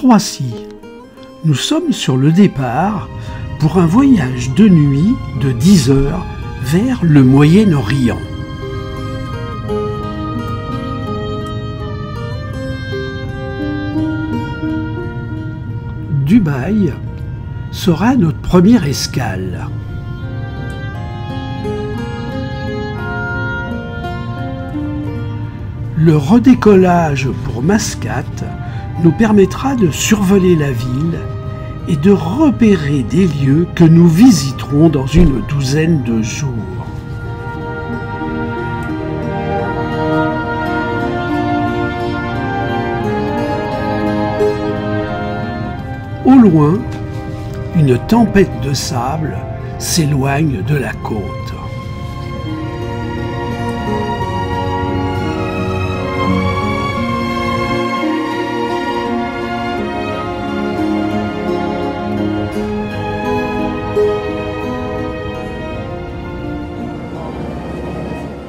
Roissy. Nous sommes sur le départ pour un voyage de nuit de 10 heures vers le Moyen-Orient. Dubaï sera notre première escale. Le redécollage pour Mascate nous permettra de survoler la ville et de repérer des lieux que nous visiterons dans une douzaine de jours. Au loin, une tempête de sable s'éloigne de la côte.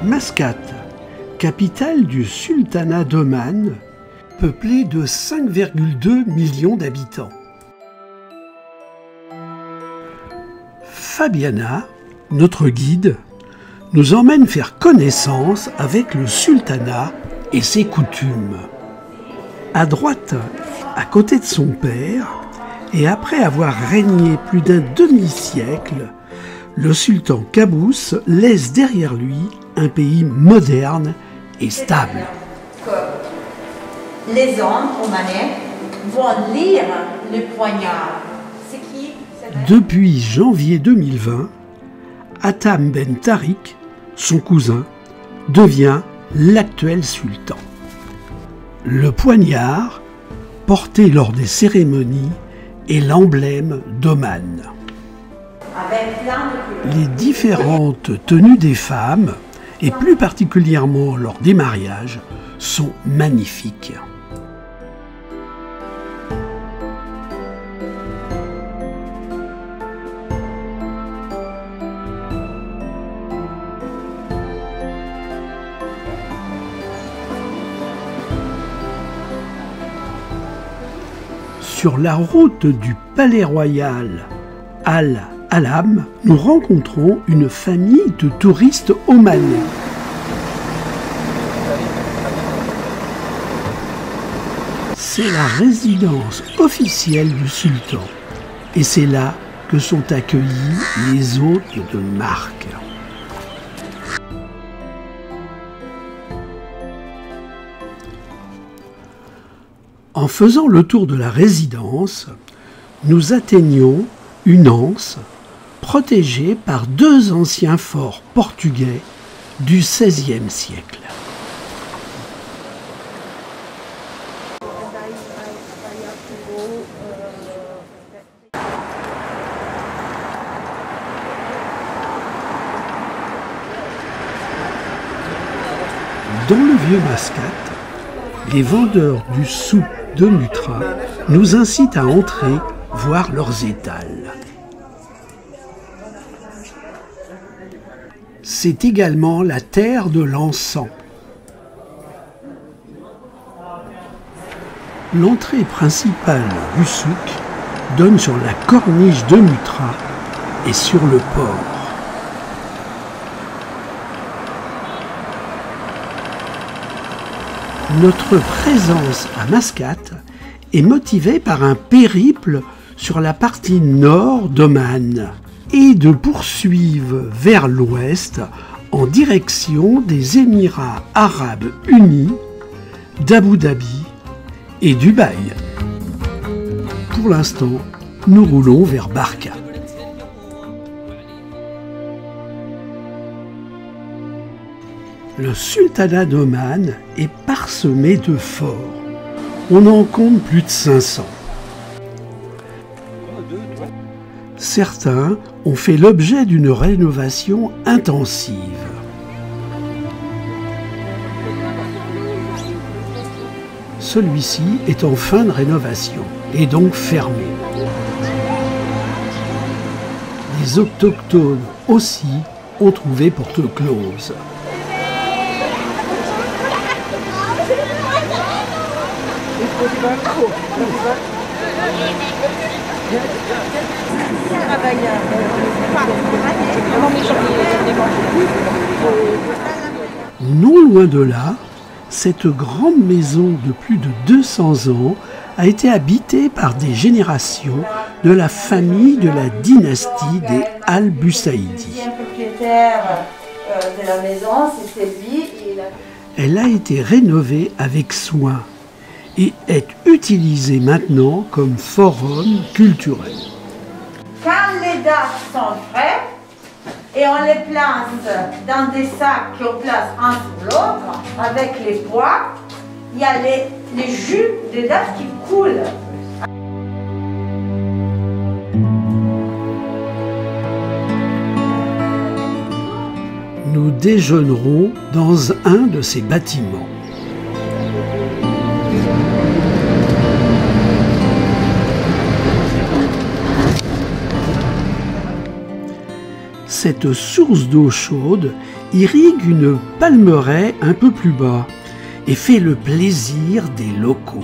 Mascate, capitale du sultanat d'Oman, peuplée de 5,2 millions d'habitants. Fabiana, notre guide, nous emmène faire connaissance avec le sultanat et ses coutumes. À droite, à côté de son père, et après avoir régné plus d'un demi-siècle, le sultan Qaboos laisse derrière lui un pays moderne et stable. Les hommes omanais vont lire le poignard. Depuis janvier 2020, Hatham Ben Tariq, son cousin, devient l'actuel sultan. Le poignard, porté lors des cérémonies, est l'emblème d'Oman. Les différentes tenues des femmes, et plus particulièrement lors des mariages, sont magnifiques. Sur la route du Palais Royal Al-Alam, nous rencontrons une famille de touristes omanais. C'est la résidence officielle du sultan et c'est là que sont accueillis les hôtes de marque. En faisant le tour de la résidence, nous atteignons une anse protégée par deux anciens forts portugais du XVIe siècle. Dans le vieux Mascate, les vendeurs du souk de Mutra nous incitent à entrer voir leurs étals. C'est également la terre de l'encens. L'entrée principale du souk donne sur la corniche de Mutra et sur le port. Notre présence à Mascate est motivée par un périple sur la partie nord d'Oman et de poursuivre vers l'ouest en direction des Émirats arabes unis, d'Abu Dhabi et Dubaï. Pour l'instant, nous roulons vers Barka. Le sultanat d'Oman est parsemé de forts. On en compte plus de 500. Certains ont fait l'objet d'une rénovation intensive. Celui-ci est en fin de rénovation et donc fermé. Les autochtones aussi ont trouvé porte close. Non loin de là, cette grande maison de plus de 200 ans a été habitée par des générations de la famille de la dynastie des Al-Busaïdi. Le propriétaire de la maison, c'était lui. Elle a été rénovée avec soin et est utilisée maintenant comme forum culturel. Quand les dates sont prêtes, et on les place dans des sacs qu'on place un sur l'autre, avec les poids, il y a les jus des dates qui coulent. Nous déjeunerons dans un de ces bâtiments. Cette source d'eau chaude irrigue une palmeraie un peu plus bas et fait le plaisir des locaux.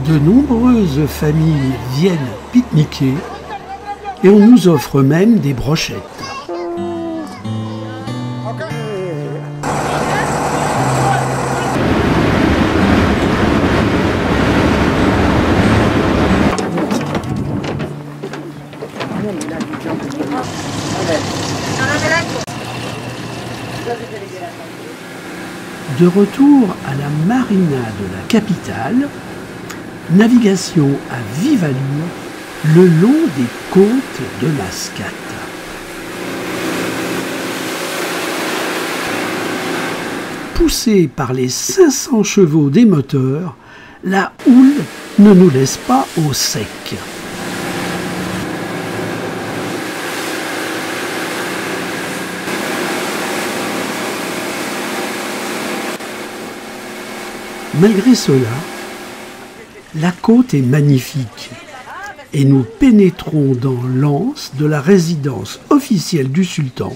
De nombreuses familles viennent pique-niquer et on nous offre même des brochettes. De retour à la marina de la capitale, navigation à vive allure le long des côtes de Mascate. Poussée par les 500 chevaux des moteurs, la houle ne nous laisse pas au sec. Malgré cela, la côte est magnifique et nous pénétrons dans l'anse de la résidence officielle du sultan,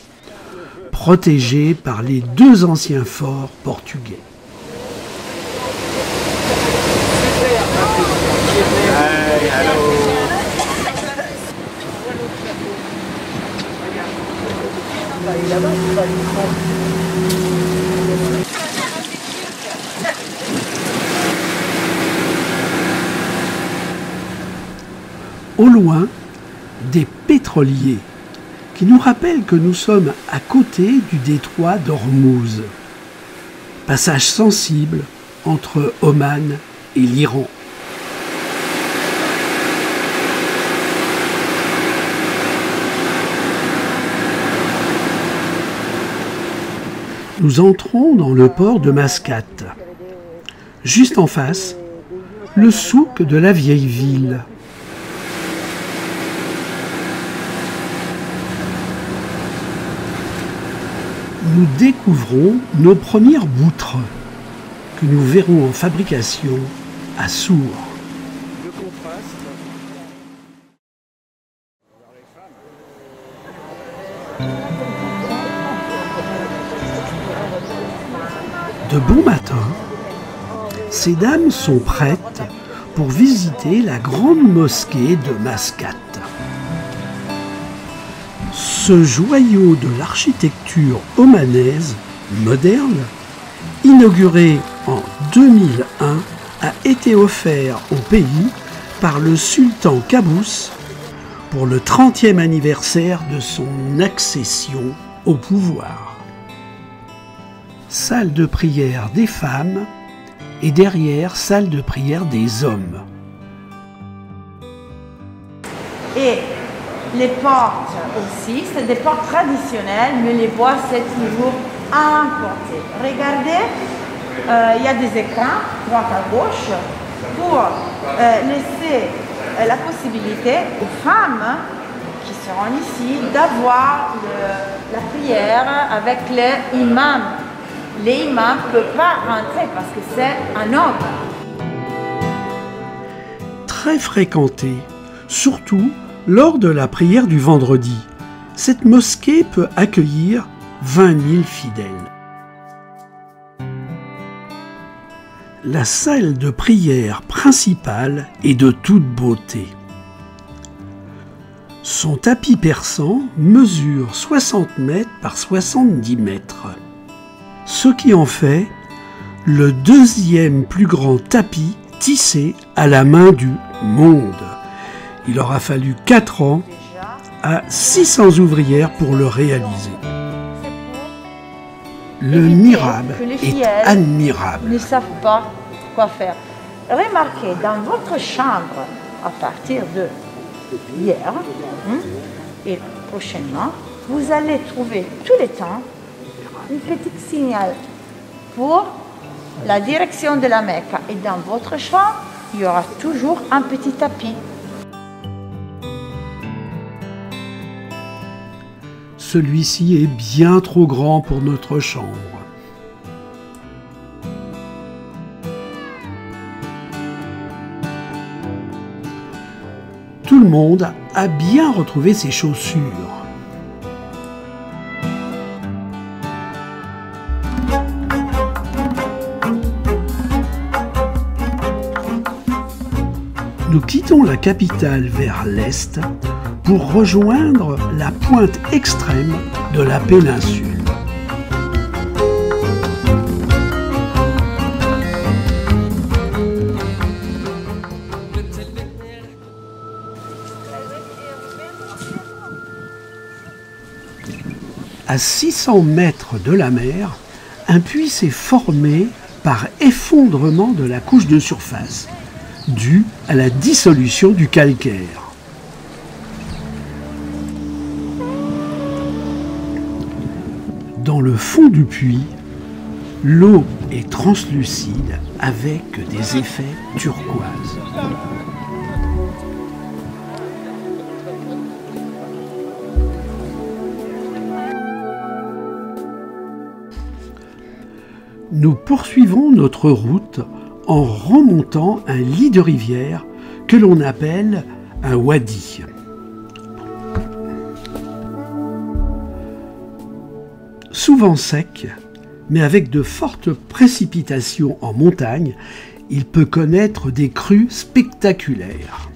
protégée par les deux anciens forts portugais. Au loin, des pétroliers qui nous rappellent que nous sommes à côté du détroit d'Ormuz, passage sensible entre Oman et l'Iran. Nous entrons dans le port de Mascate. Juste en face, le souk de la vieille ville. Nous découvrons nos premières boutres que nous verrons en fabrication à Sour. De bon matin, ces dames sont prêtes pour visiter la grande mosquée de Mascate. Ce joyau de l'architecture omanaise moderne, inauguré en 2001, a été offert au pays par le sultan Qaboos pour le 30e anniversaire de son accession au pouvoir. Salle de prière des femmes et derrière salle de prière des hommes. Et les portes aussi, c'est des portes traditionnelles, mais les bois, c'est toujours importé. Regardez, il y a des écrans, droite à gauche, pour laisser la possibilité aux femmes qui seront ici d'avoir la prière avec les imams. les humains ne peuvent pas rentrer parce que c'est un homme. Très fréquentée, surtout lors de la prière du vendredi, cette mosquée peut accueillir 20 000 fidèles. La salle de prière principale est de toute beauté. Son tapis persan mesure 60 mètres par 70 mètres, ce qui en fait le deuxième plus grand tapis tissé à la main du monde. Il aura fallu 4 ans à 600 ouvrières pour le réaliser. Le mihrab est admirable. Ils ne savent pas quoi faire. Remarquez, dans votre chambre, à partir de hier et prochainement, vous allez trouver tous les temps un petit signal pour la direction de la Mecque. Et dans votre chambre, il y aura toujours un petit tapis. Celui-ci est bien trop grand pour notre chambre. Tout le monde a bien retrouvé ses chaussures. Nous quittons la capitale vers l'est pour rejoindre la pointe extrême de la péninsule. À 600 mètres de la mer, un puits s'est formé par effondrement de la couche de surface, dû à la dissolution du calcaire. Dans le fond du puits, l'eau est translucide avec des effets turquoises. Nous poursuivons notre route en remontant un lit de rivière que l'on appelle un wadi. Souvent sec, mais avec de fortes précipitations en montagne, il peut connaître des crues spectaculaires.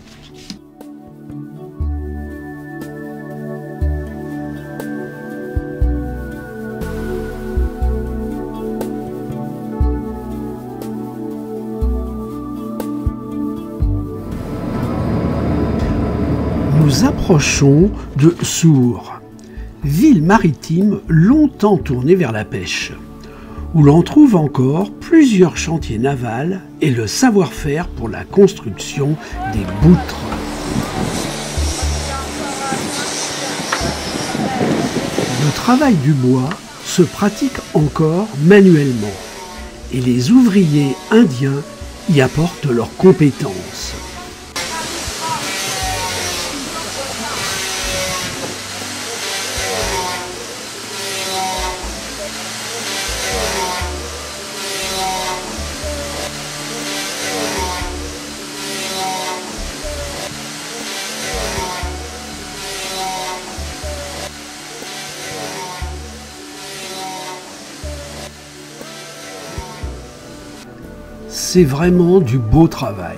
Nous approchons de Sour, ville maritime longtemps tournée vers la pêche, où l'on trouve encore plusieurs chantiers navals et le savoir-faire pour la construction des boutres. Le travail du bois se pratique encore manuellement et les ouvriers indiens y apportent leurs compétences. C'est vraiment du beau travail.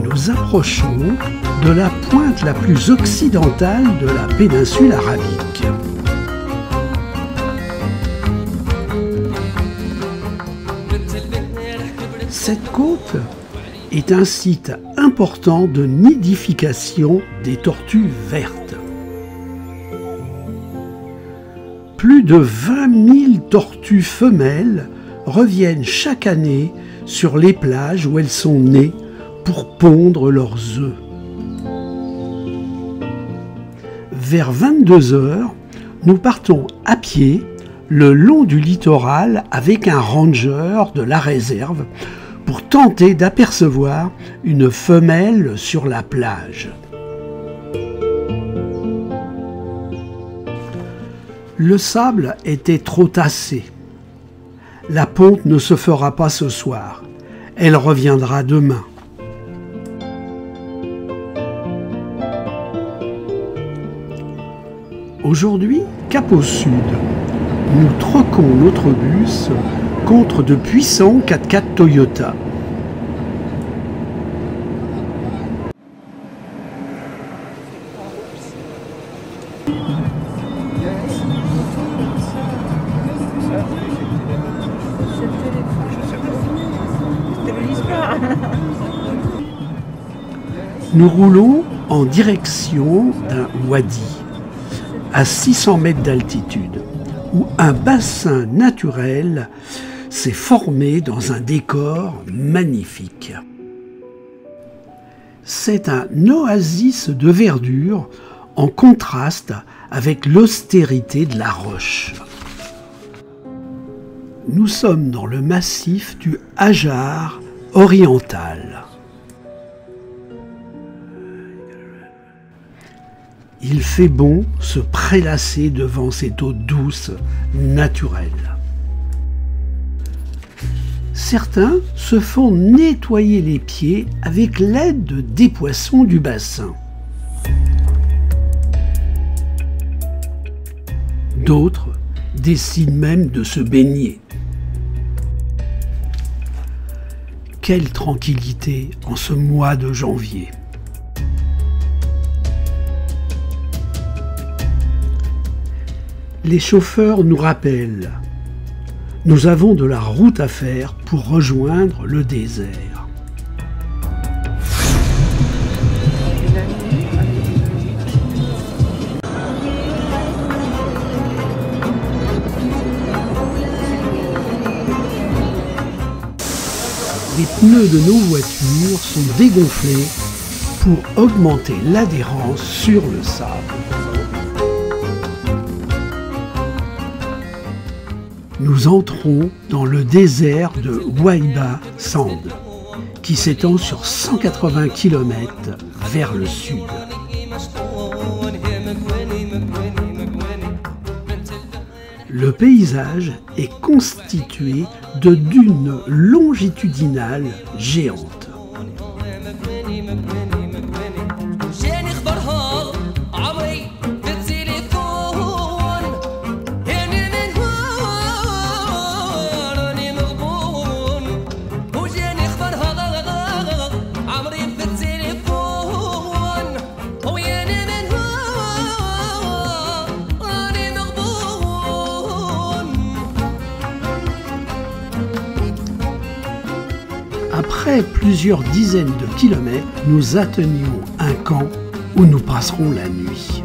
Nous approchons de la pointe la plus occidentale de la péninsule arabique. Cette côte est un site important de nidification des tortues vertes. Plus de 20 000 tortues femelles reviennent chaque année sur les plages où elles sont nées pour pondre leurs œufs. Vers 22 h, nous partons à pied le long du littoral avec un ranger de la réserve pour tenter d'apercevoir une femelle sur la plage. Le sable était trop tassé. La ponte ne se fera pas ce soir. Elle reviendra demain. Aujourd'hui, cap au sud, nous troquons notre bus contre de puissants 4x4 Toyota. Nous roulons en direction d'un wadi, à 600 mètres d'altitude, où un bassin naturel s'est formé dans un décor magnifique. C'est un oasis de verdure en contraste avec l'austérité de la roche. Nous sommes dans le massif du Hajar oriental. Il fait bon se prélasser devant cette eau douce, naturelle. Certains se font nettoyer les pieds avec l'aide des poissons du bassin. D'autres décident même de se baigner. Quelle tranquillité en ce mois de janvier! Les chauffeurs nous rappellent, nous avons de la route à faire pour rejoindre le désert. Les pneus de nos voitures sont dégonflés pour augmenter l'adhérence sur le sable. Nous entrons dans le désert de Waiba Sand, qui s'étend sur 180 km vers le sud. Le paysage est constitué de dunes longitudinales géantes. Après plusieurs dizaines de kilomètres, nous atteignons un camp où nous passerons la nuit.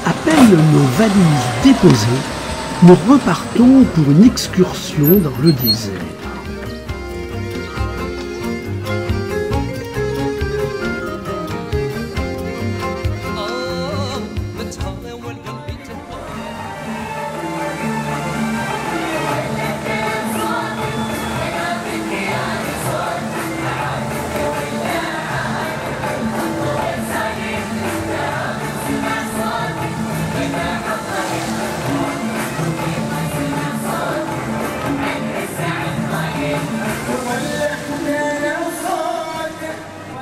À peine nos valises déposées, nous repartons pour une excursion dans le désert.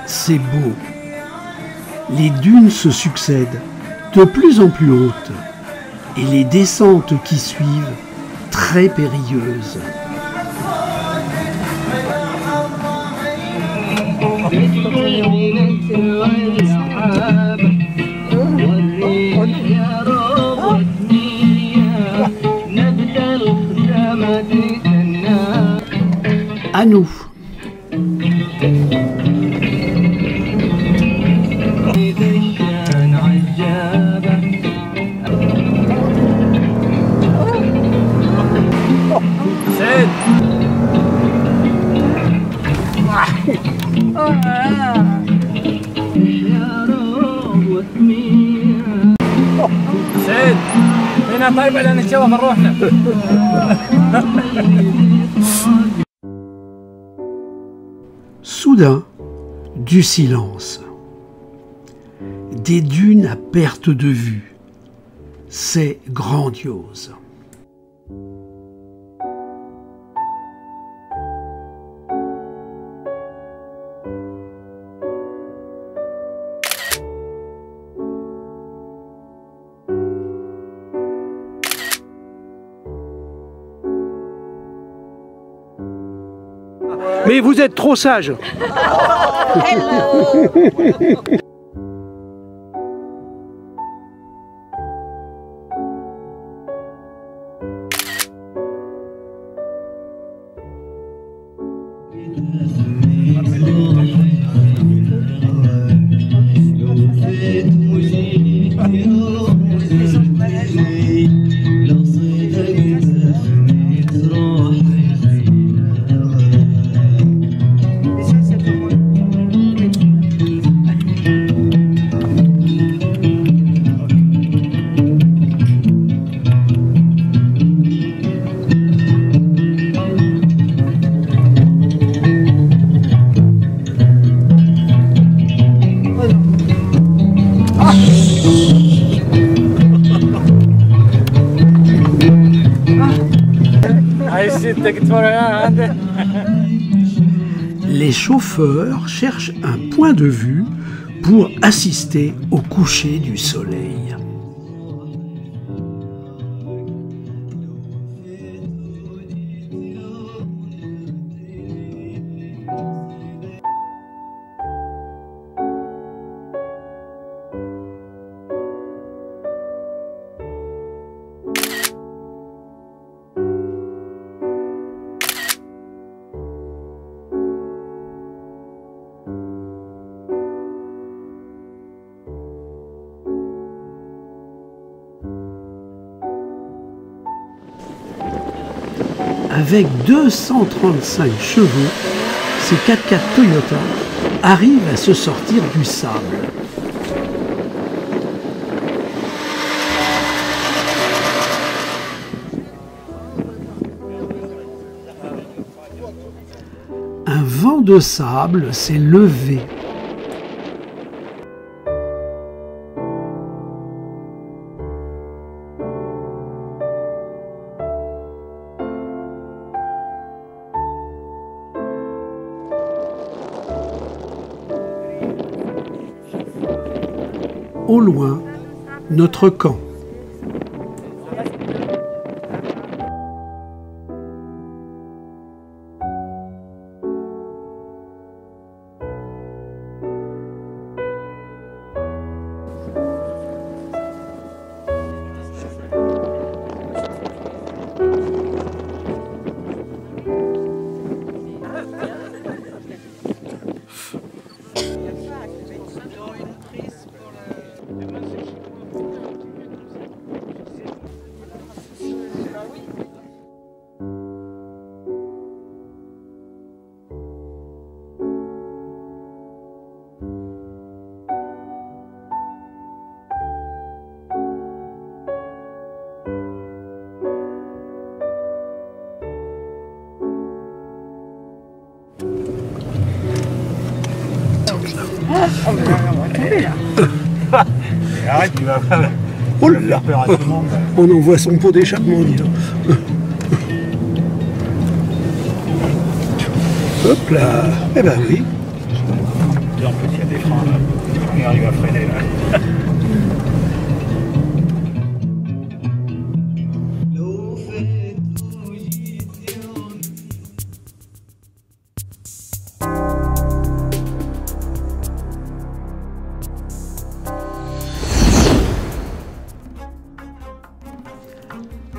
C'est beau. Les dunes se succèdent, de plus en plus hautes, et les descentes qui suivent, très périlleuses. À nous. سعيد هنا طيب على نتشوف نروحنا. Soudain, du silence. Des dunes à perte de vue. C'est grandiose. Mais vous êtes trop sage. Les chauffeurs cherchent un point de vue pour assister au coucher du soleil. Avec 235 chevaux, ces 4x4 Toyota arrivent à se sortir du sable. Un vent de sable s'est levé. Au loin, notre camp. Arrête, tu vas Oh là là, on en voit son pot d'échappement, dis donc. Hop là, eh ben oui. En plus, il y a des freins là. On arrive à freiner là.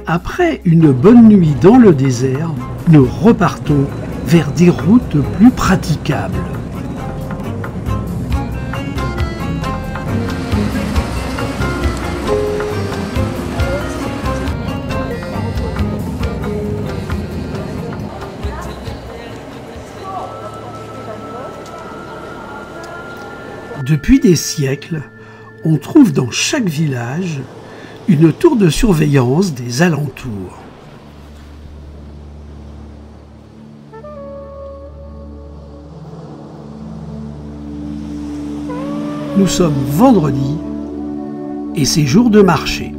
Après une bonne nuit dans le désert, nous repartons vers des routes plus praticables. Depuis des siècles, on trouve dans chaque village une tour de surveillance des alentours. Nous sommes vendredi et c'est jour de marché.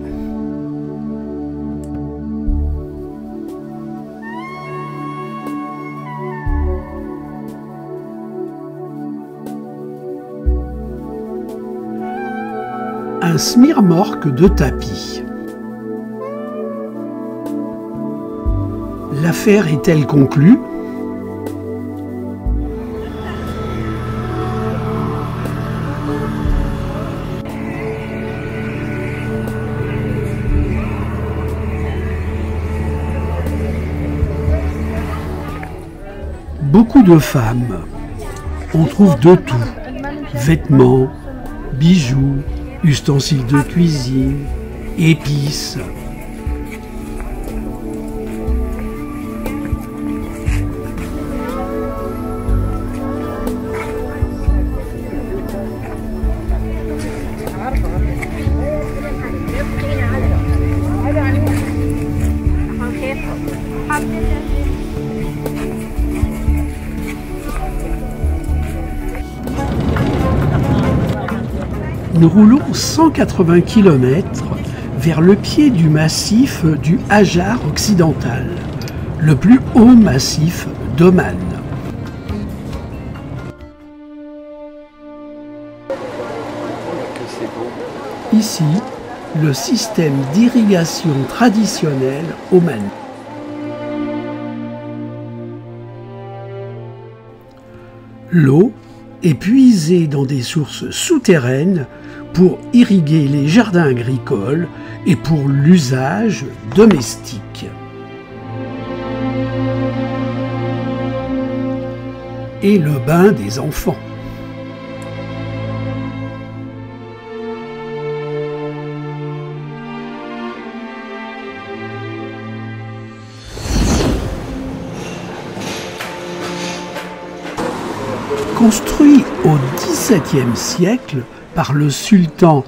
Un smirmorque de tapis. L'affaire est-elle conclue? Beaucoup de femmes. On trouve de tout. Vêtements, bijoux, ustensiles de cuisine, épices. Nous roulons 180 km vers le pied du massif du Hajar occidental, le plus haut massif d'Oman. Ici, le système d'irrigation traditionnel omanais. L'eau est puisée dans des sources souterraines pour irriguer les jardins agricoles et pour l'usage domestique. Et le bain des enfants. Construit au XVIIe siècle par le sultan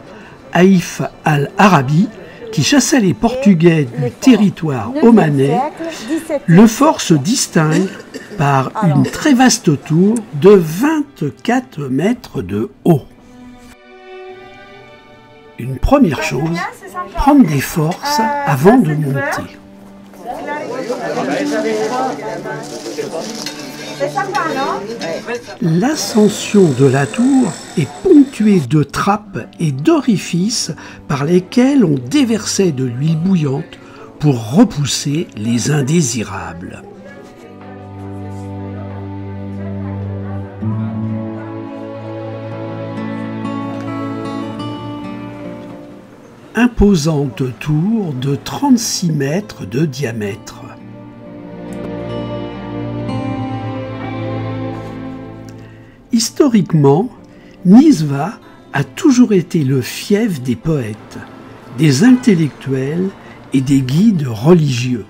Haïf al-Arabi, qui chassait les Portugais du territoire omanais, le fort se distingue par une très vaste tour de 24 mètres de haut. Une première chose, prendre des forces avant de monter. L'ascension de la tour est ponctuée de trappes et d'orifices par lesquels on déversait de l'huile bouillante pour repousser les indésirables. Imposante tour de 36 mètres de diamètre. Historiquement, Nizwa a toujours été le fief des poètes, des intellectuels et des guides religieux.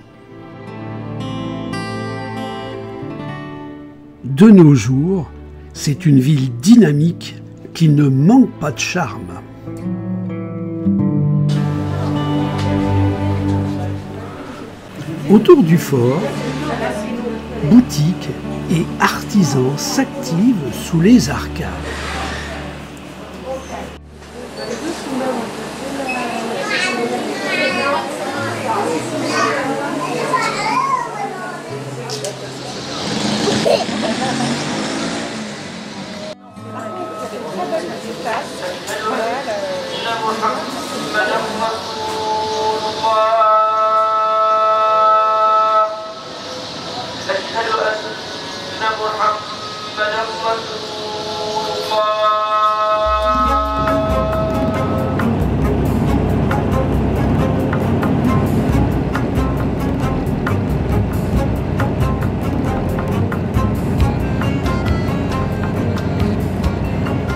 De nos jours, c'est une ville dynamique qui ne manque pas de charme. Autour du fort, boutiques et artisans s'activent sous les arcades.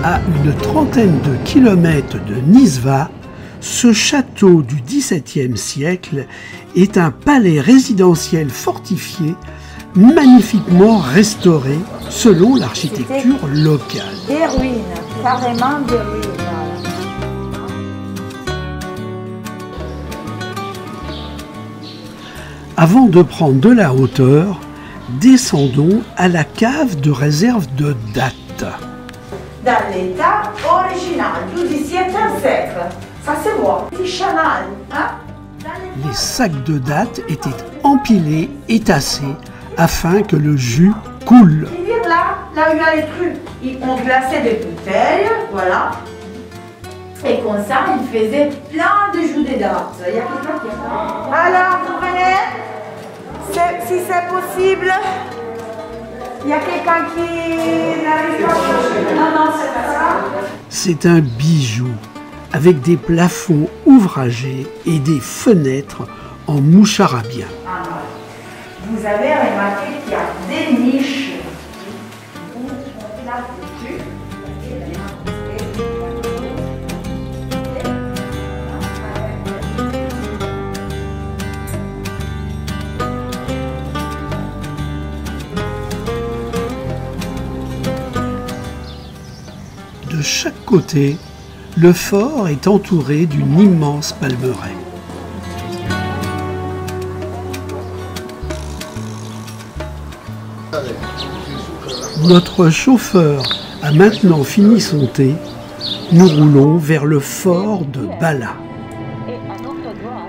À une trentaine de kilomètres de Nizwa, ce château du XVIIe siècle est un palais résidentiel fortifié magnifiquement restaurée selon l'architecture locale. Des ruines, carrément des ruines. Avant de prendre de la hauteur, descendons à la cave de réserve de dattes. Dans l'état original du XVIIe siècle, ça se voit, petit chanal. Hein? Les sacs de dattes étaient empilés et tassés afin que le jus coule. Là où il y a les trucs, on glaçait des bouteilles, voilà. Et comme ça, il faisait plein de jus de dattes. Il y a quelqu'un qui a... Alors, vous venez, si c'est possible, il y a quelqu'un qui n'arrive pas à... Non, c'est pas ça. C'est un bijou avec des plafonds ouvragés et des fenêtres en moucharabien. Vous avez remarqué qu'il y a des niches. De chaque côté, le fort est entouré d'une immense palmeraie. Notre chauffeur a maintenant fini son thé. Nous roulons vers le fort de Bala.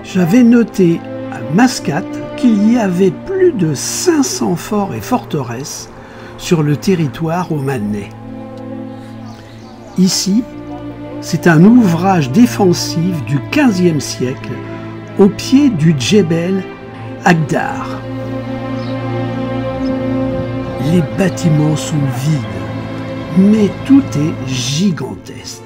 J'avais noté à Mascate qu'il y avait plus de 500 forts et forteresses sur le territoire omanais. Ici, c'est un ouvrage défensif du XVe siècle au pied du Djebel Agdar. Les bâtiments sont vides, mais tout est gigantesque.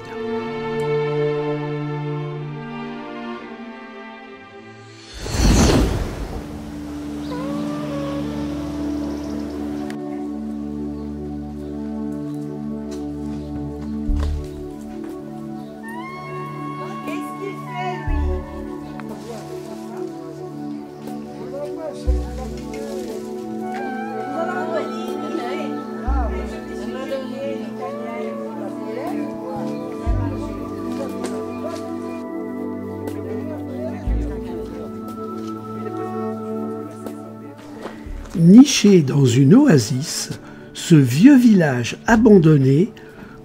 Niché dans une oasis, ce vieux village abandonné,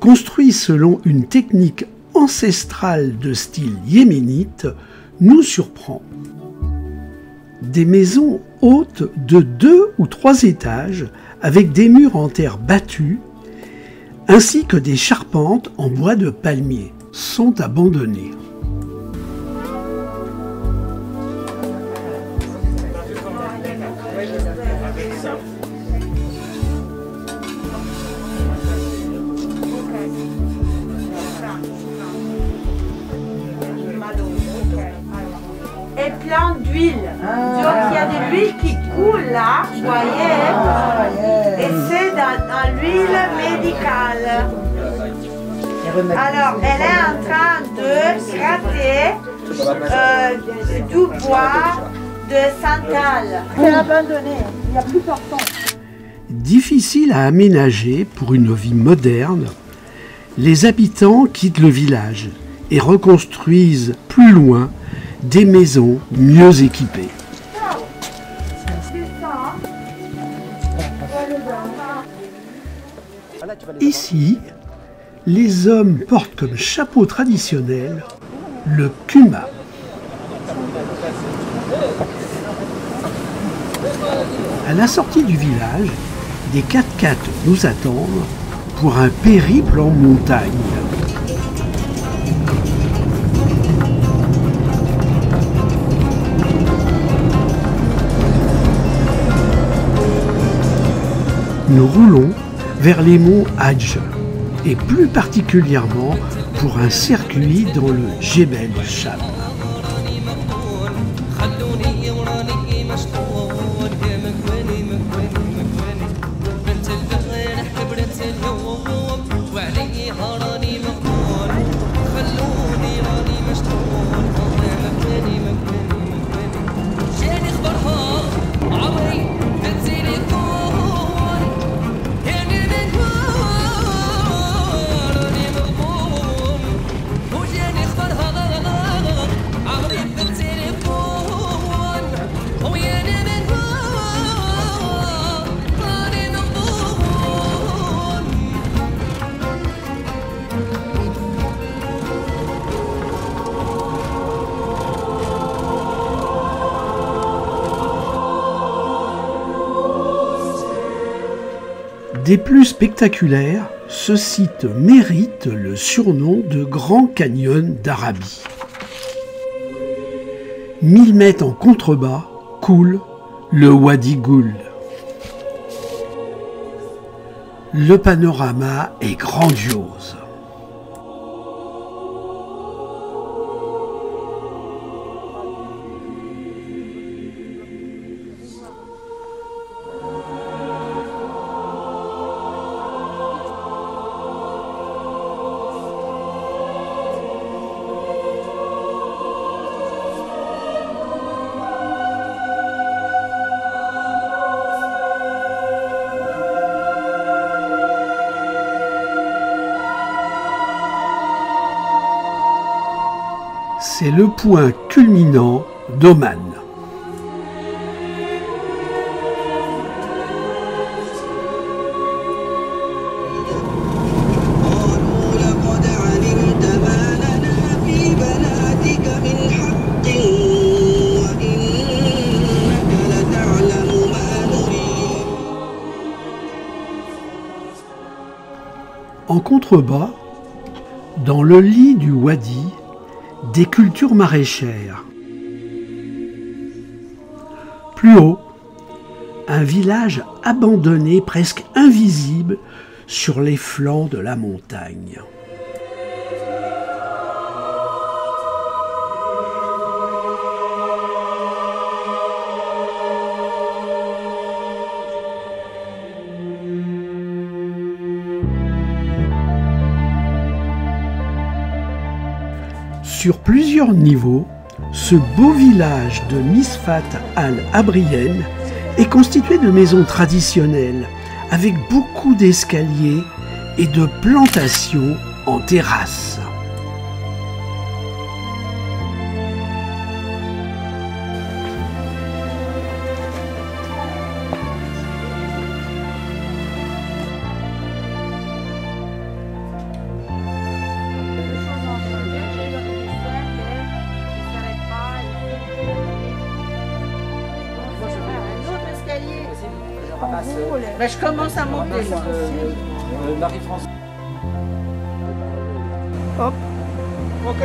construit selon une technique ancestrale de style yéménite, nous surprend. Des maisons hautes de 2 ou 3 étages, avec des murs en terre battue, ainsi que des charpentes en bois de palmier, sont abandonnées. Et plein d'huile. Donc il y a de l'huile qui coule là, vous voyez. Et c'est dans l'huile médicale. Alors elle est en train de gratter du bois de santal. C'est abandonné, il n'y a plus personne. Difficile à aménager pour une vie moderne, les habitants quittent le village et reconstruisent plus loin des maisons mieux équipées. Ici, les hommes portent comme chapeau traditionnel le kuma. À la sortie du village, des 4x4 nous attendent pour un périple en montagne. Nous roulons vers les monts Hadj, et plus particulièrement pour un circuit dans le Jebel Cham. عمري بتزيني Des plus spectaculaires, ce site mérite le surnom de Grand Canyon d'Arabie. 1000 mètres en contrebas coule le Wadi Gould. Le panorama est grandiose. C'est le point culminant d'Oman. En contrebas, dans le lit du wadi, des cultures maraîchères. Plus haut, un village abandonné presque invisible sur les flancs de la montagne. Sur plusieurs niveaux, ce beau village de Misfat al-Abriyen est constitué de maisons traditionnelles avec beaucoup d'escaliers et de plantations en terrasse. Ben, je commence à monter. Marie-France. Hop. Ok,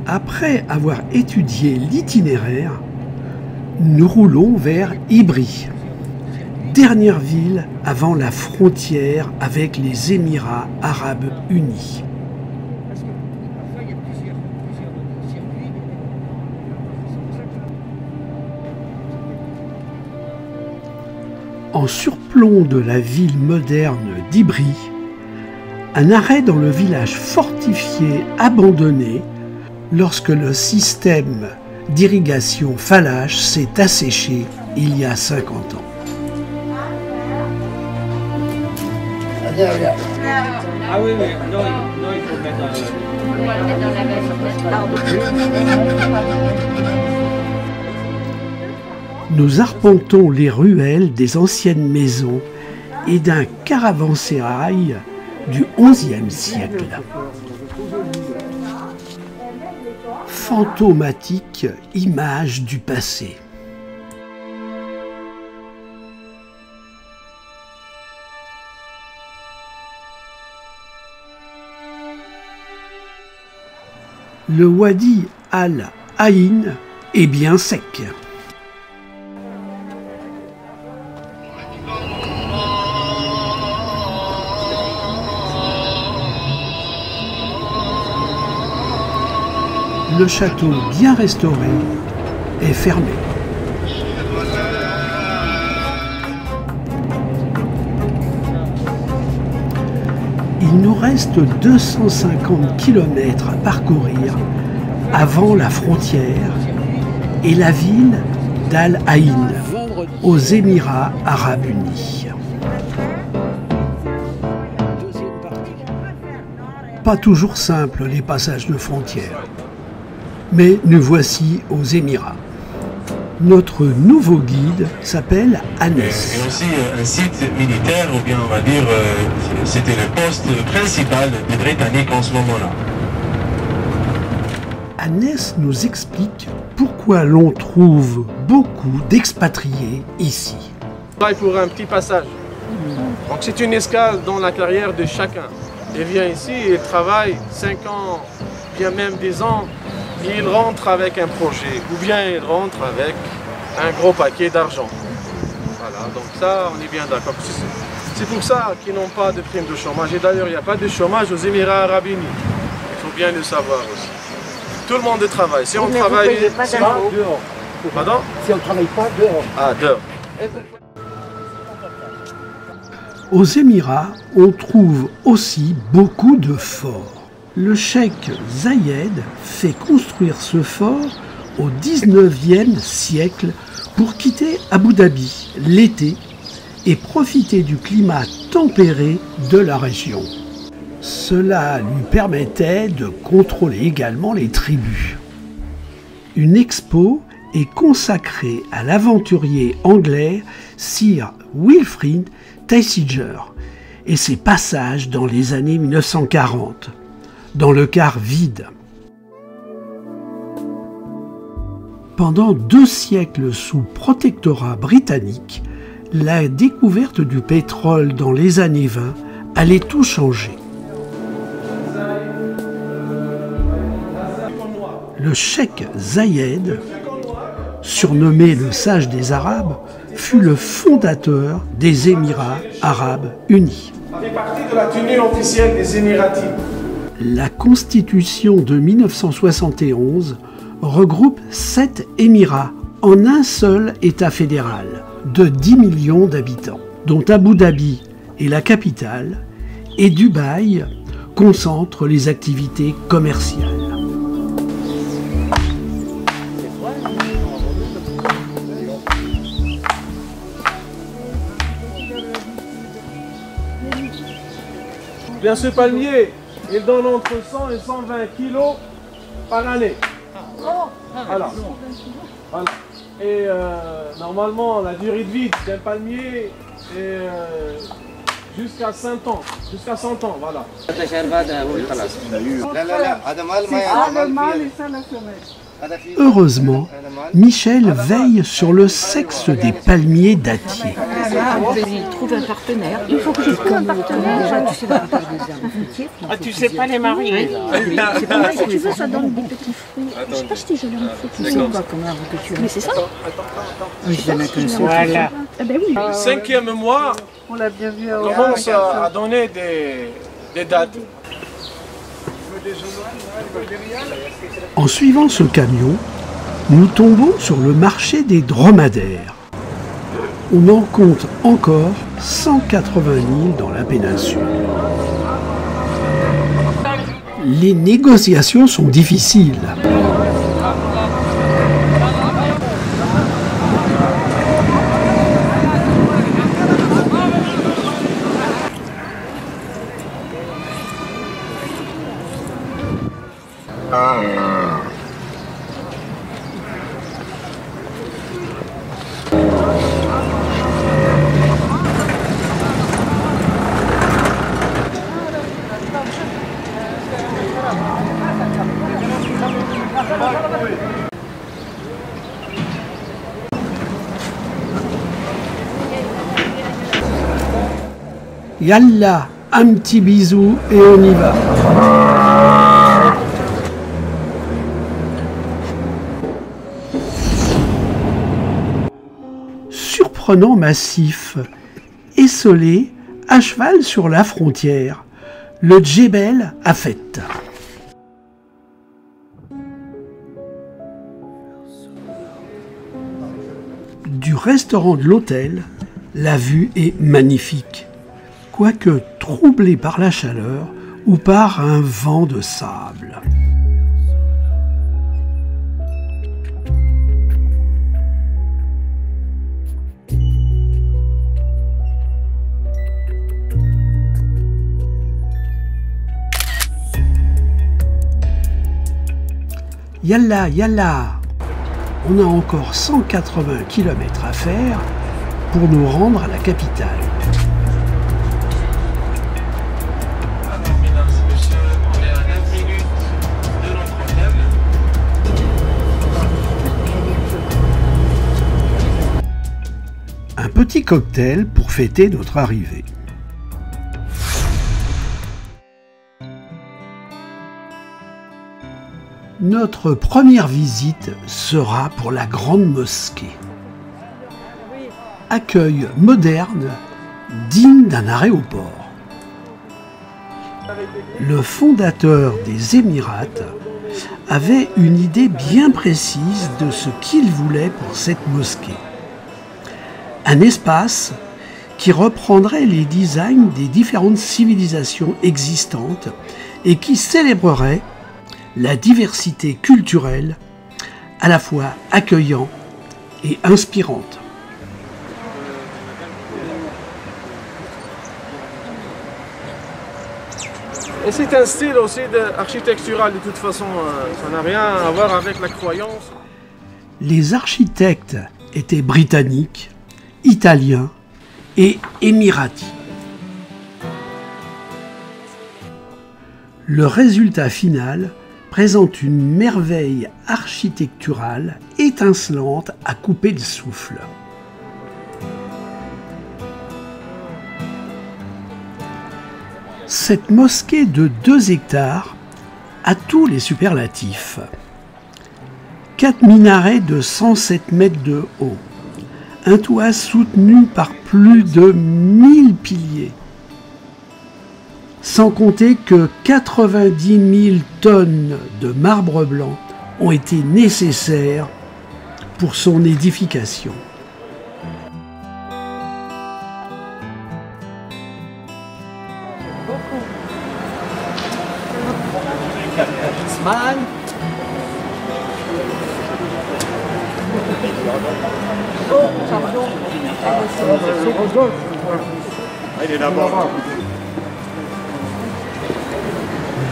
Après avoir étudié l'itinéraire, nous roulons vers Ibri, dernière ville avant la frontière avec les Émirats arabes unis. En surplomb de la ville moderne d'Ibri, un arrêt dans le village fortifié abandonné lorsque le système d'irrigation Falache s'est asséché il y a 50 ans. Ah oui, mais non, il faut le mettre dans la Nous arpentons les ruelles des anciennes maisons et d'un caravansérail du XIe siècle. Fantomatique image du passé. Le Wadi al-Aïn est bien sec. Le château bien restauré est fermé. Il nous reste 250 km à parcourir avant la frontière et la ville d'Al-Aïn, aux Émirats arabes unis. Pas toujours simple les passages de frontières. Mais nous voici aux Émirats. Notre nouveau guide s'appelle Anès. Et aussi un site militaire, ou bien on va dire, c'était le poste principal des Britanniques en ce moment-là. Anès nous explique pourquoi l'on trouve beaucoup d'expatriés ici. Il pour un petit passage. Donc c'est une escale dans la carrière de chacun. Il vient ici, il travaille 5 ans, bien même 10 ans, et il rentre avec un projet, ou bien il rentre avec un gros paquet d'argent. Voilà, donc ça, on est bien d'accord. C'est pour ça qu'ils n'ont pas de prime de chômage. Et d'ailleurs, il n'y a pas de chômage aux Émirats Arabes Unis. Il faut bien le savoir aussi. Tout le monde travaille. Si on travaille... Dehors. Pardon? Si on ne travaille pas, dehors. Ah, dehors. Aux Émirats, on trouve aussi beaucoup de forts. Le cheikh Zayed fait construire ce fort au 19e siècle pour quitter Abu Dhabi l'été et profiter du climat tempéré de la région. Cela lui permettait de contrôler également les tribus. Une expo est consacrée à l'aventurier anglais Sir Wilfrid Thesiger et ses passages dans les années 1940, dans le quart vide. Pendant 2 siècles sous protectorat britannique, la découverte du pétrole dans les années 20 allait tout changer. Le cheikh Zayed, surnommé le sage des Arabes, fut le fondateur des Émirats Arabes Unis. Ça fait partie de la tenue officielle des Émiratis. La Constitution de 1971 regroupe 7 Émirats en un seul État fédéral de 10 millions d'habitants, dont Abu Dhabi est la capitale et Dubaï concentre les activités commerciales. Bien ce palmier, il donne entre 100 et 120 kilos par année. Voilà. Voilà. Et normalement, la durée de vie d'un palmier est jusqu'à 100 ans. Jusqu'à 100 ans, voilà. Heureusement, Michel veille sur le sexe des palmiers dattiers. Il trouve un partenaire. Il faut que je trouve un partenaire. Déjà, tu sais la plupart des arbres fruitiers. Ah, tu sais pas les marier. C'est pas mal, si tu veux, ça donne des petits fruits. Je sais pas si j'ai jamais fait. Tu sais quoi comme arbre que tu as? Mais c'est ça. Oui, je n'ai qu'un seul. Voilà. Ah ben oui. 5e mois, On l'a bien vu commence à donner des dates. En suivant ce camion, nous tombons sur le marché des dromadaires. On en compte encore 180 000 dans la péninsule. Les négociations sont difficiles. Yallah, un petit bisou et on y va. Surprenant massif, essolé, à cheval sur la frontière, le Djebel Afet. Du restaurant de l'hôtel, la vue est magnifique, quoique troublée par la chaleur ou par un vent de sable. Yallah, yallah! On a encore 180 km à faire pour nous rendre à la capitale. Alors, mesdames et messieurs, on est à 9 minutes de notre hôtel. petit cocktail pour fêter notre arrivée. Notre première visite sera pour la Grande Mosquée. Accueil moderne, digne d'un aéroport. Le fondateur des Émirats avait une idée bien précise de ce qu'il voulait pour cette mosquée. Un espace qui reprendrait les designs des différentes civilisations existantes et qui célébrerait la diversité culturelle, à la fois accueillante et inspirante. Et c'est un style aussi architectural de toute façon, ça n'a rien à voir avec la croyance. Les architectes étaient britanniques, italiens et émiratis. Le résultat final présente une merveille architecturale étincelante à couper le souffle. Cette mosquée de 2 hectares a tous les superlatifs. 4 minarets de 107 mètres de haut, un toit soutenu par plus de 1000 piliers, sans compter que 90 000 tonnes de marbre blanc ont été nécessaires pour son édification.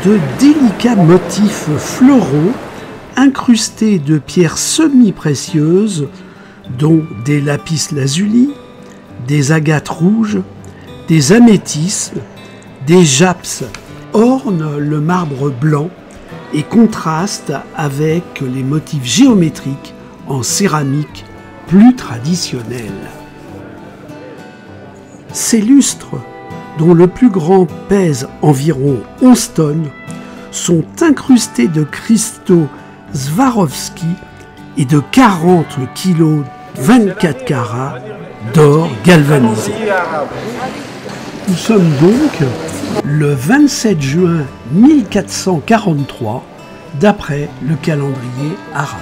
De délicats motifs floraux incrustés de pierres semi-précieuses, dont des lapis lazuli, des agates rouges, des améthystes, des jaspes, ornent le marbre blanc et contrastent avec les motifs géométriques en céramique plus traditionnels. Ces lustres, dont le plus grand pèse environ 11 tonnes, sont incrustés de cristaux Swarovski et de 40 kg 24 carats d'or galvanisé. Nous sommes donc le 27 juin 1443, d'après le calendrier arabe.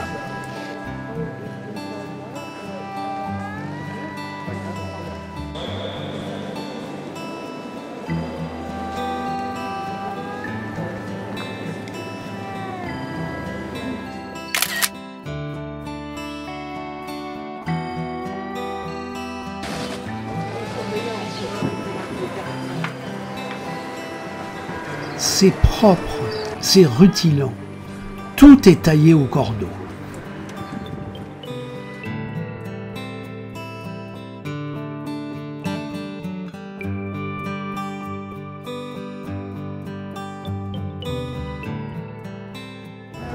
C'est propre, c'est rutilant. Tout est taillé au cordeau.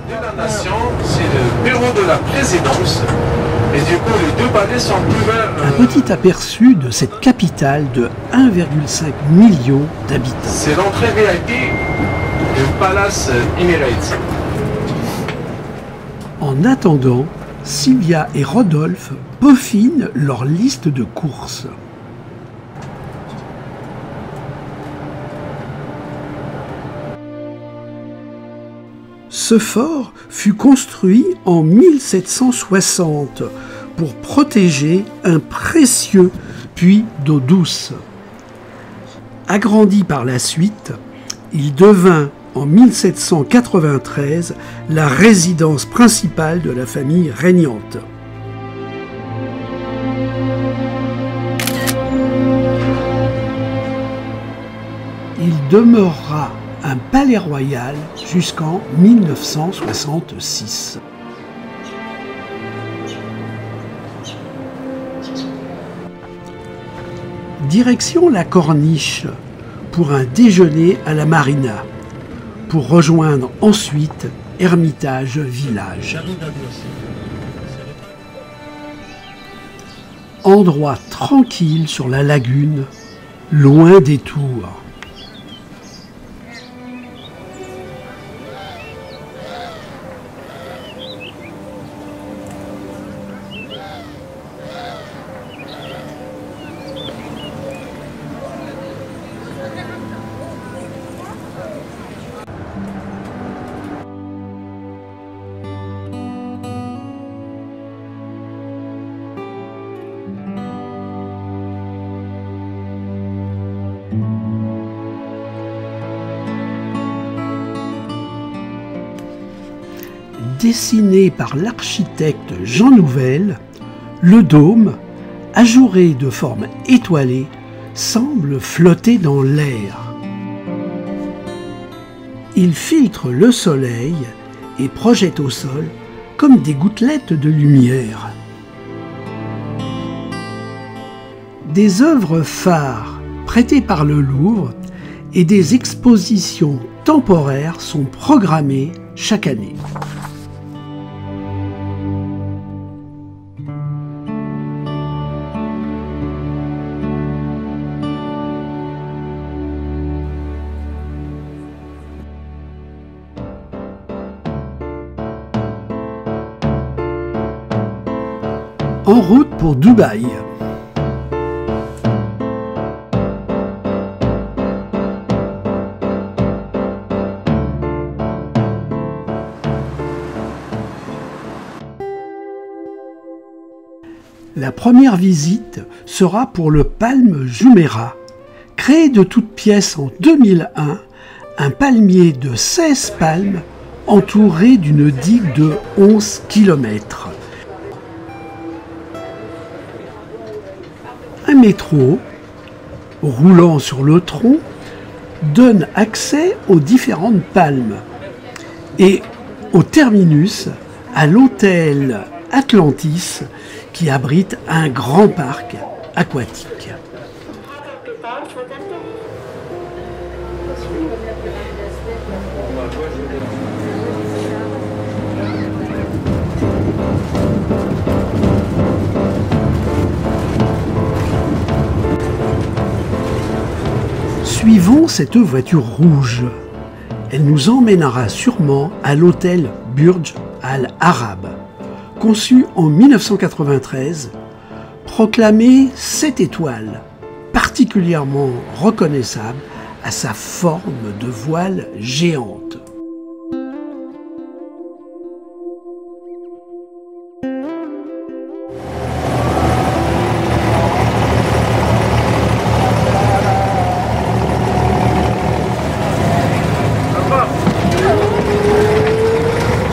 De la nation, c'est le bureau de la présidence. Et du coup, les 2 palais sont couverts. Un petit aperçu de cette capitale de 1,5 million d'habitants. C'est l'entrée VIP du Palace Emirates. En attendant, Sylvia et Rodolphe peaufinent leur liste de courses. Ce fort fut construit en 1760 pour protéger un précieux puits d'eau douce. Agrandi par la suite, il devint en 1793 la résidence principale de la famille régnante. Il demeurera un palais royal jusqu'en 1966. Direction la Corniche pour un déjeuner à la marina, pour rejoindre ensuite Hermitage Village. endroit tranquille sur la lagune, loin des tours. Dessiné par l'architecte Jean Nouvel, le dôme, ajouré de forme étoilée, semble flotter dans l'air. Il filtre le soleil et projette au sol comme des gouttelettes de lumière. Des œuvres phares prêtées par le Louvre et des expositions temporaires sont programmées chaque année. En route pour Dubaï. La première visite sera pour le Palm Jumeirah. Créé de toutes pièces en 2001, un palmier de 16 palmes entouré d'une digue de 11 km. Un métro, roulant sur le tronc, donne accès aux différentes palmes et au terminus à l'hôtel Atlantis qui abrite un grand parc aquatique. Suivons cette voiture rouge. Elle nous emmènera sûrement à l'hôtel Burj Al Arab, conçu en 1993, proclamé 7 étoiles, particulièrement reconnaissable à sa forme de voile géante.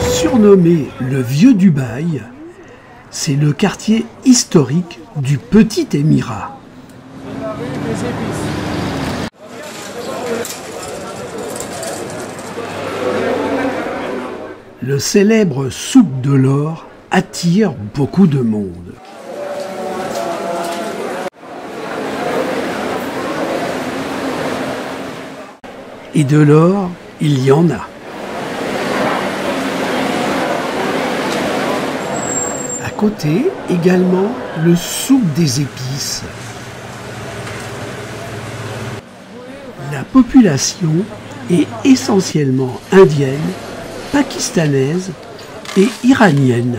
Surnommé le Vieux Dubaï, c'est le quartier historique du Petit Émirat. Le célèbre souk de l'or attire beaucoup de monde. Et de l'or, il y en a. À côté, également, le souk des épices. La population est essentiellement indienne, pakistanaise et iranienne.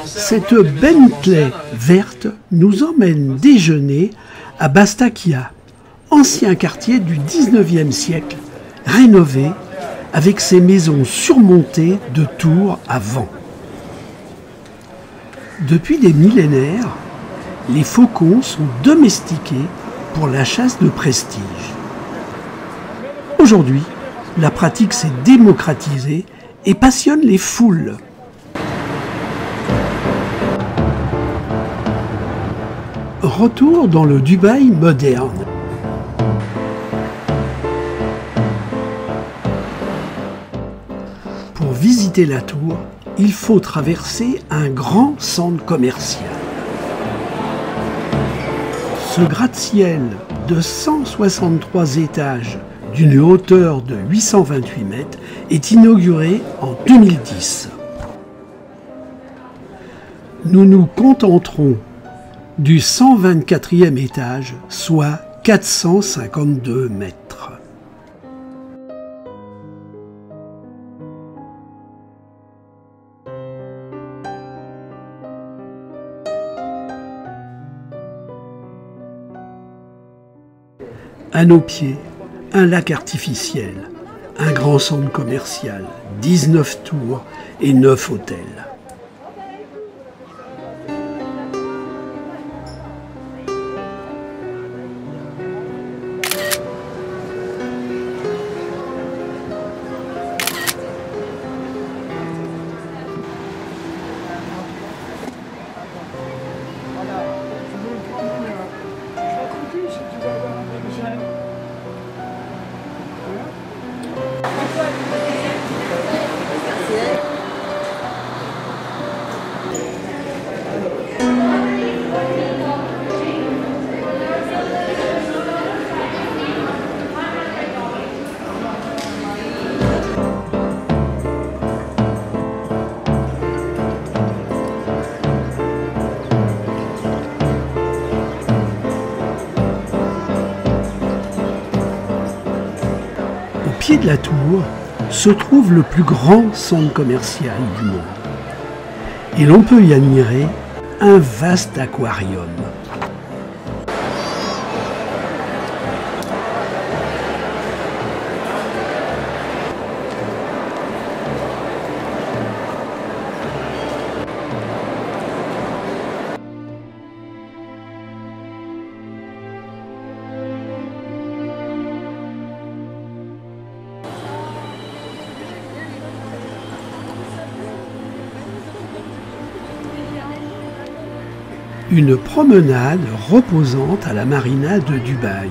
Cette Bentley verte nous emmène déjeuner à Bastakia, ancien quartier du 19e siècle, rénové avec ses maisons surmontées de tours à vent. Depuis des millénaires, les faucons sont domestiqués pour la chasse de prestige. Aujourd'hui, la pratique s'est démocratisée et passionne les foules. Retour dans le Dubaï moderne. Pour visiter la tour, il faut traverser un grand centre commercial. Ce gratte-ciel de 163 étages d'une hauteur de 828 mètres est inauguré en 2010. Nous nous contenterons du 124e étage, soit 452 mètres. À nos pieds, un lac artificiel, un grand centre commercial, 19 tours et 9 hôtels. Au pied de la tour se trouve le plus grand centre commercial du monde. Et l'on peut y admirer un vaste aquarium. Une promenade reposante à la marina de Dubaï,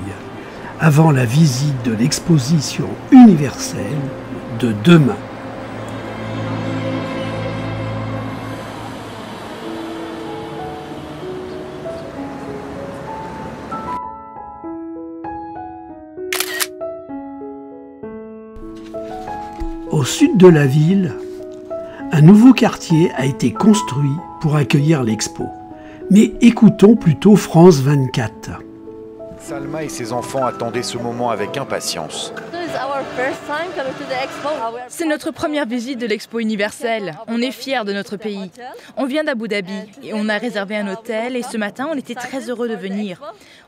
avant la visite de l'exposition universelle de demain. Au sud de la ville, un nouveau quartier a été construit pour accueillir l'expo. Mais écoutons plutôt France 24. Salma et ses enfants attendaient ce moment avec impatience. C'est notre première visite de l'Expo universelle. On est fiers de notre pays. On vient d'Abu Dhabi et on a réservé un hôtel et ce matin on était très heureux de venir.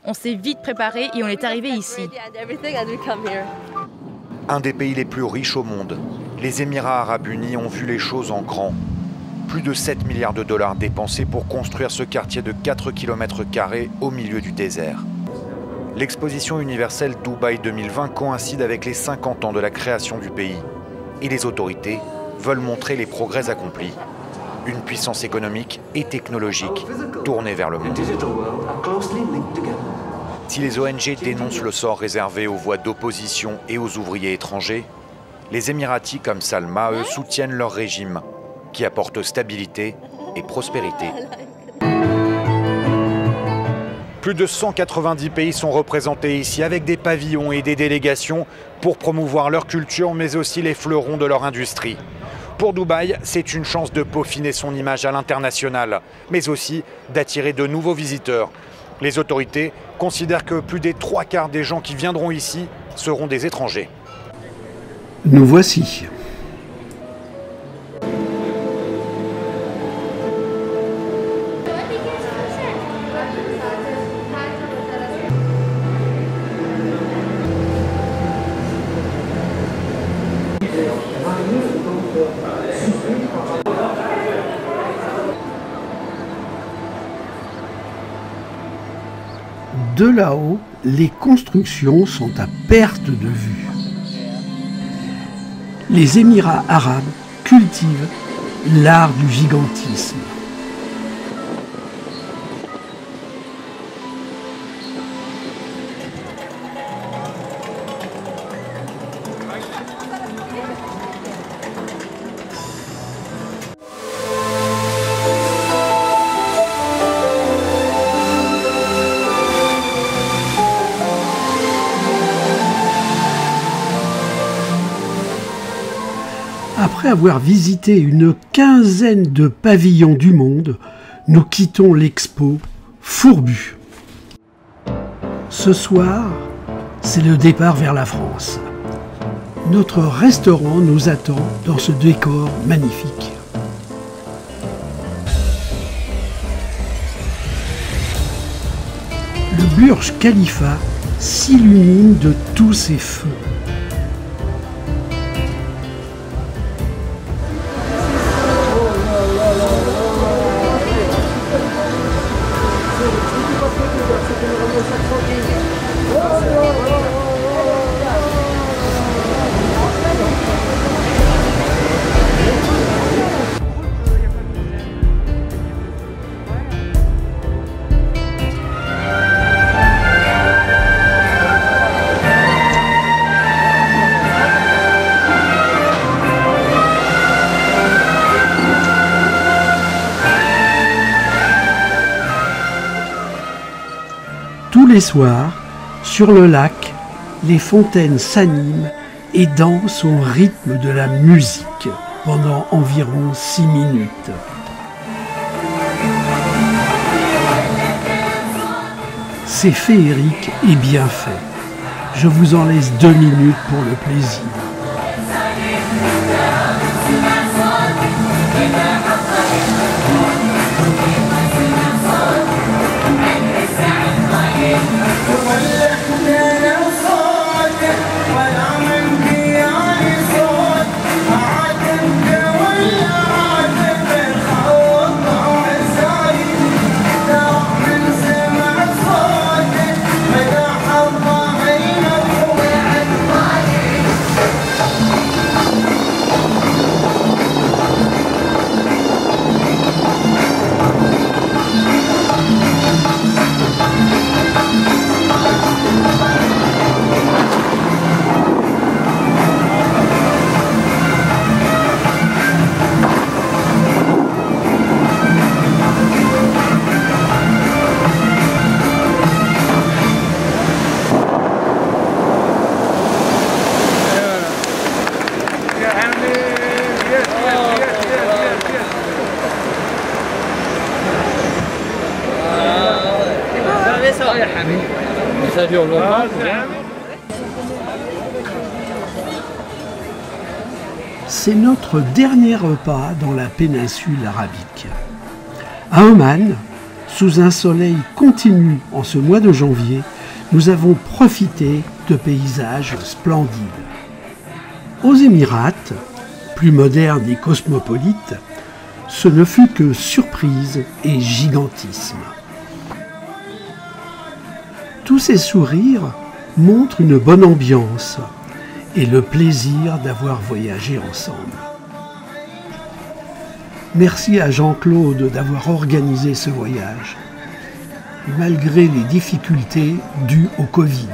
On s'est vite préparé et on est arrivé ici. Un des pays les plus riches au monde, les Émirats arabes unis ont vu les choses en grand. Plus de 7 milliards de dollars dépensés pour construire ce quartier de 4 km² au milieu du désert. L'exposition universelle Dubaï 2020 coïncide avec les 50 ans de la création du pays. Et les autorités veulent montrer les progrès accomplis. Une puissance économique et technologique tournée vers le monde. Si les ONG dénoncent le sort réservé aux voix d'opposition et aux ouvriers étrangers, les Émiratis comme Salma, eux, soutiennent leur régime, qui apporte stabilité et prospérité. Plus de 190 pays sont représentés ici avec des pavillons et des délégations pour promouvoir leur culture mais aussi les fleurons de leur industrie. Pour Dubaï, c'est une chance de peaufiner son image à l'international, mais aussi d'attirer de nouveaux visiteurs. Les autorités considèrent que plus des 3/4 des gens qui viendront ici seront des étrangers. Nous voici. De là-haut, les constructions sont à perte de vue. Les Émirats arabes cultivent l'art du gigantisme. Après avoir visité une quinzaine de pavillons du monde, nous quittons l'expo fourbu. Ce soir, c'est le départ vers la France. Notre restaurant nous attend dans ce décor magnifique. Le Burj Khalifa s'illumine de tous ses feux. Tous les soirs, sur le lac, les fontaines s'animent et dansent au rythme de la musique pendant environ 6 minutes. C'est féerique et bien fait. Je vous en laisse 2 minutes pour le plaisir. C'est notre dernier repas dans la péninsule arabique. À Oman, sous un soleil continu en ce mois de janvier, nous avons profité de paysages splendides. Aux Émirats, plus modernes et cosmopolites, ce ne fut que surprise et gigantisme. Tous ces sourires montrent une bonne ambiance et le plaisir d'avoir voyagé ensemble. Merci à Jean-Claude d'avoir organisé ce voyage, malgré les difficultés dues au Covid.